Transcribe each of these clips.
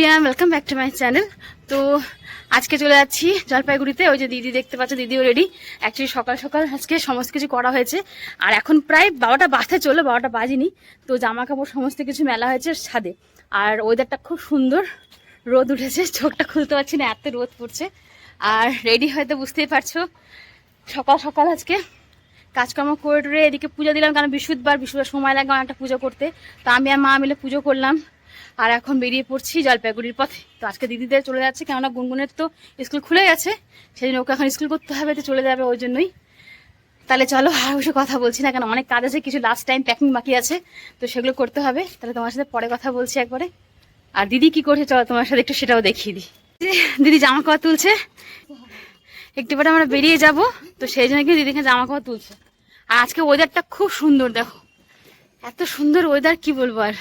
Everyone, welcome back to my channel. তো আজকে চলে যাচ্ছি জলপাইগুড়িতে। ওই যে দিদি দেখতে পাচ্ছ, দিদিও রেডি। অ্যাকচুয়ালি সকাল সকাল আজকে সমস্ত কিছু করা হয়েছে, আর এখন প্রায় 12টা বাজতে চলো, 12টা বাজেনি। তো জামা কাপড় সমস্ত কিছু মেলা হয়েছে ছাদে, আর ওয়েদারটা খুব সুন্দর, রোদ উঠেছে, চোখটা খুলতে পারছি না, এত রোদ পড়ছে। আর রেডি হয়তো বুঝতেই পারছো, সকাল সকাল আজকে কাজকর্ম করে এদিকে পুজো দিলাম, কারণ বৃহস্পতিবার সময় লাগে অনেকটা পুজো করতে। তো আমি আর মা মিলে পুজো করলাম, আর এখন বেরিয়ে পড়ছি জলপাইগুড়ির পথে। তো আজকে দিদিদের চলে যাচ্ছে, কেননা গুনগুনের তো স্কুল খুলে গেছে, সেই জন্য ওকে এখন স্কুল করতে হবে, তো চলে যাবে ওই জন্যই। তাহলে চলো, আর ওসব কথা বলছি না, কেন অনেক কাজ আছে, কিছু লাস্ট টাইম প্যাকিং বাকি আছে, তো সেগুলো করতে হবে। তাহলে তোমার সাথে পরে কথা বলছি একবারে। আর দিদি কি করছে চলো তোমার সাথে একটু সেটাও দেখিয়ে দিই। দিদি জামা কাপড় তুলছে, একটু পরে আমরা বেরিয়ে যাব, তো সেই জন্য কিন্তু দিদিকে জামা কাপড় তুলছে। আর আজকে ওয়েদারটা খুব সুন্দর, দেখো এত সুন্দর ওয়েদার, কি বলবো আর,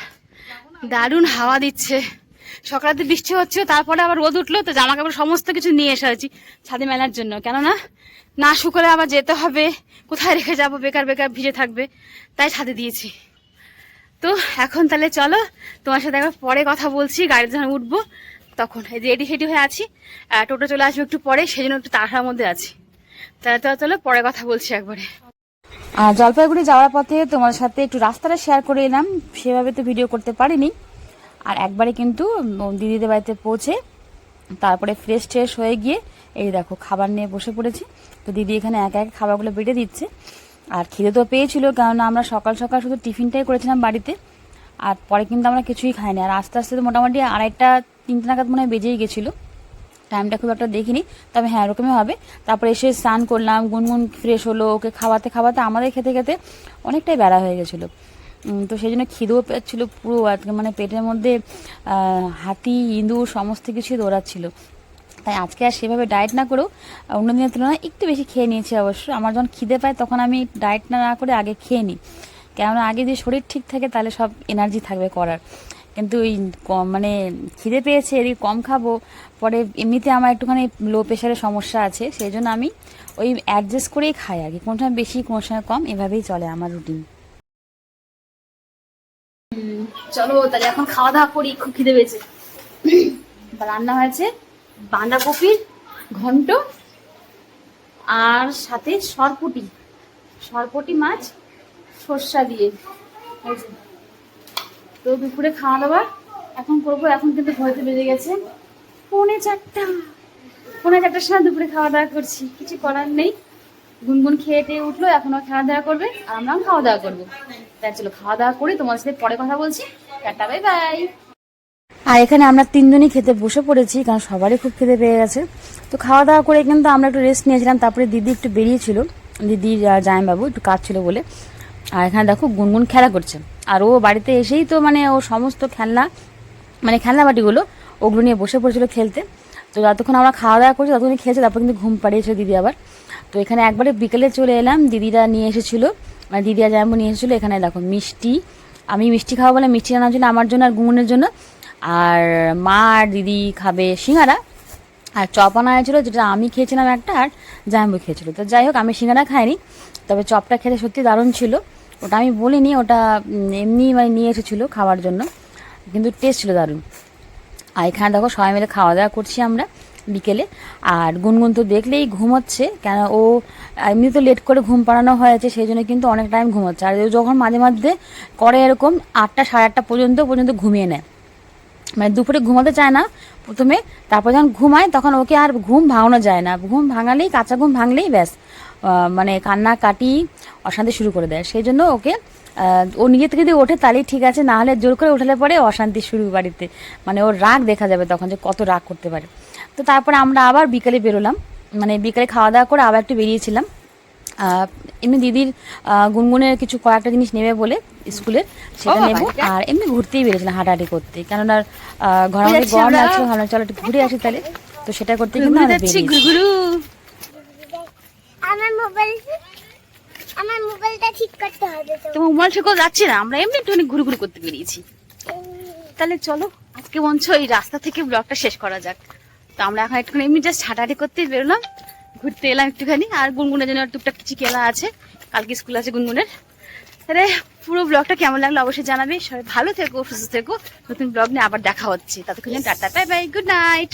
দারুণ হাওয়া দিচ্ছে। সকালে বৃষ্টি হচ্ছে, তারপরে আবার রোদ উঠলো, তো জামা কাপড় সমস্ত কিছু নিয়ে এসে হয়েছি ছাদে মেলার জন্য, কেননা না শুকলে আবার যেতে হবে, কোথায় রেখে যাব, বেকার বেকার ভিজে থাকবে, তাই ছাদে দিয়েছি। তো এখন তাহলে চলো, তোমার সাথে একবার পরে কথা বলছি, গাড়িতে যখন উঠবো তখন। রেডি হেডি হয়ে আছি, টোটো চলে আসবে একটু পরে, সেই জন্য একটু তাড়ার মধ্যে আছি। তাহলে তো চলো পরে কথা বলছি একবারে। আর জলপাইগুড়ি যাওয়ার পথে তোমার সাথে একটু রাস্তাটা শেয়ার করে এলাম, সেভাবে তো ভিডিও করতে পারিনি। আর একবারে কিন্তু দিদিদের বাড়িতে পৌঁছে তারপরে ফ্রেশ ট্রেশ হয়ে গিয়ে এই দেখো খাবার নিয়ে বসে পড়েছি। তো দিদি এখানে একা একা খাবারগুলো বেটে দিচ্ছে। আর খিদে তো পেয়েছিল, কারণ আমরা সকাল সকাল শুধু টিফিনটাই করেছিলাম বাড়িতে, আর পরে কিন্তু আমরা কিছুই খাইনি। আর আস্তে আস্তে তো মোটামুটি 2:30-3টা নাগাদ মনে হয় বেজেই গেছিলো, টাইমটা খুব একটা দেখিনি, তবে হ্যাঁ এরকমই হবে। তারপরে এসে স্নান করলাম, গুনগুন ফ্রেশ হলো, ওকে খাওয়াতে খাওয়াতে আমাদের খেতে খেতে অনেকটাই বেড়া হয়ে গেছিলো। তো সেই জন্য খিদেও পেয়েছিলো পুরো, আজকে মানে পেটের মধ্যে হাতি ইঁদুর সমস্ত কিছুই দৌড়াচ্ছিল। তাই আজকে আর সেভাবে ডায়েট না করেও অন্যদিনের তুলনায় একটু বেশি খেয়ে নিয়েছি। অবশ্য আমার যখন খিদে পায় তখন আমি ডায়েট না করে আগে খেয়ে নিই, কেননা আগে যদি শরীর ঠিক থাকে তাহলে সব এনার্জি থাকবে করার। কিন্তু ওই মানে খিদে পেয়েছে, এদিকে কম খাবো, পরে এমনিতে আমার একটুখানি লো প্রেশারের সমস্যা আছে, সেই জন্য আমি ওই অ্যাডজাস্ট করেই খাই, আগে কোনো সময় বেশি কোনো সময় কম, এভাবেই চলে আমার রুটিন। চলো তাহলে এখন খাওয়া দাওয়া করি, খুব খিদে পেয়েছে। রান্না হয়েছে বাঁধাকপির ঘন্ট, আর সাথে সরপুটি মাছ সর্ষা দিয়ে। তো দুপুরে খাওয়া দাওয়া এখন করবো। এখন কিন্তু ঘড়িতে বেজে গেছে 4:30 সময় দুপুরে খাওয়া দাওয়া করছি, কিছু করার নেই। গুনগুন খেয়ে টেয়ে উঠলো, এখনও খাওয়া দাওয়া করবে, আর আমরাও খাওয়া দাওয়া করবো। তাই চলো খাওয়া দাওয়া করি, তোমার সাথে পরে কথা বলছি। Tata, bye bye. আর এখানে আমরা 3জনই খেতে বসে পড়েছি, কারণ সবারই খুব খেতে পেয়ে গেছে। তো খাওয়া দাওয়া করে কিন্তু আমরা একটু রেস্ট নিয়েছিলাম, তারপরে দিদি একটু বেরিয়েছিল, দিদির জামাইবাবু একটু কাজ ছিল বলে। আর এখানে দেখো গুনগুন খেলা করছে, আর ও বাড়িতে এসেই তো মানে ও সমস্ত খেলনাবাটিগুলো ওগুলো নিয়ে বসে পড়েছিল খেলতে। তো যতক্ষণ আমরা খাওয়া দাওয়া করছি ততক্ষণ খেলছে, তারপর কিন্তু ঘুম পাড়িয়েছিল দিদি আবার। তো এখানে একবারে বিকেলে চলে এলাম, দিদিরা নিয়ে এসেছিলো, মানে দিদি আর জামাইবাবু নিয়ে এসেছিলো। এখানে দেখো মিষ্টি, আমি মিষ্টি খাওয়া বলে মিষ্টি আনার জন্য আমার জন্য আর গুনগুনের জন্য, আর মা আর দিদি খাবে সিঙ্গারা, আর চপ আনা হয়েছিল, যেটা আমি খেয়েছিলাম একটা, আর জামাইবাবু খেয়েছিল। তো যাই হোক, আমি সিঙ্গারা খাইনি, তবে চপটা খেতে সত্যি দারুণ ছিল। ওটা আমি বলিনি, ওটা এমনি মানে নিয়ে এসেছিলো খাওয়ার জন্য, কিন্তু টেস্ট ছিল দারুণ। আর এখানে দেখো সবাই মিলে খাওয়া দাওয়া করছি আমরা বিকেলে। আর গুনগুন তো দেখলেই ঘুমোচ্ছে, কেন ও এমনি তো লেট করে ঘুম পাড়ানো হয়েছে, সেই জন্য কিন্তু অনেক টাইম ঘুমোচ্ছে। আর যখন মাঝে মাঝে করে এরকম 8টা সাড়ে 8টা পর্যন্ত ঘুমিয়ে নেয়, মানে দুপুরে ঘুমাতে চায় না প্রথমে, তারপর যখন ঘুমায় তখন ওকে আর ঘুম ভাঙানো যায় না, ঘুম ভাঙালেই কাঁচা ঘুম ভাঙলেই ব্যাস মানে কান্না কাটি অশান্তি শুরু করে দেয়। সেই জন্য ওকে ও নিজে থেকে যদি ওঠে তাহলেই ঠিক আছে, না হলে জোর করে উঠালে পরে অশান্তি শুরু বাড়িতে, মানে ওর রাগ দেখা যাবে তখন যে কত রাগ করতে পারে। তো তারপরে আমরা আবার বিকেলে বেরোলাম, মানে বিকেলে খাওয়া দাওয়া করে আবার একটু বেরিয়েছিলাম। এমনি দিদির গুনগুনের কিছু কয়েকটা জিনিস নেবে বলে স্কুলের, সেটা নেবো। আর এমনি ঘুরতেই বেরিয়েছিলাম, হাঁটাহাঁটি করতে, কেননা ঘরে গরম লাগছে, ভালো চলো একটু ঘুরে আসি তাহলে। তো সেটা করতে কিন্তু আমার মোবাইলটা ঠিক করতে হবে। তোমার মোবাইল ঠিক করে যাচ্ছে না, আমরা এমনি একটুখানি ঘুরে করতে বেরিয়েছি। তাহলে চলো আজকে মঞ্চ এই রাস্তা থেকে ব্লগটা শেষ করা যাক। তো আমরা এখন একটুখানি এমনি জাস্ট হাঁটাহাঁটি করতেই বেরোলাম, ঘুরতে এলাম একটুখানি। আর গুনগুনের জন্য টুকটাক কিছু কেলা আছে, কালকে স্কুল আছে গুনগুনের, তাহলে পুরো ব্লগটা কেমন লাগলো অবশ্যই জানাবে। সবাই ভালো থেকো, সুস্থ থেকো। নতুন ব্লগ নিয়ে আবার দেখা হচ্ছে। ততক্ষণ tata, bye bye, good night.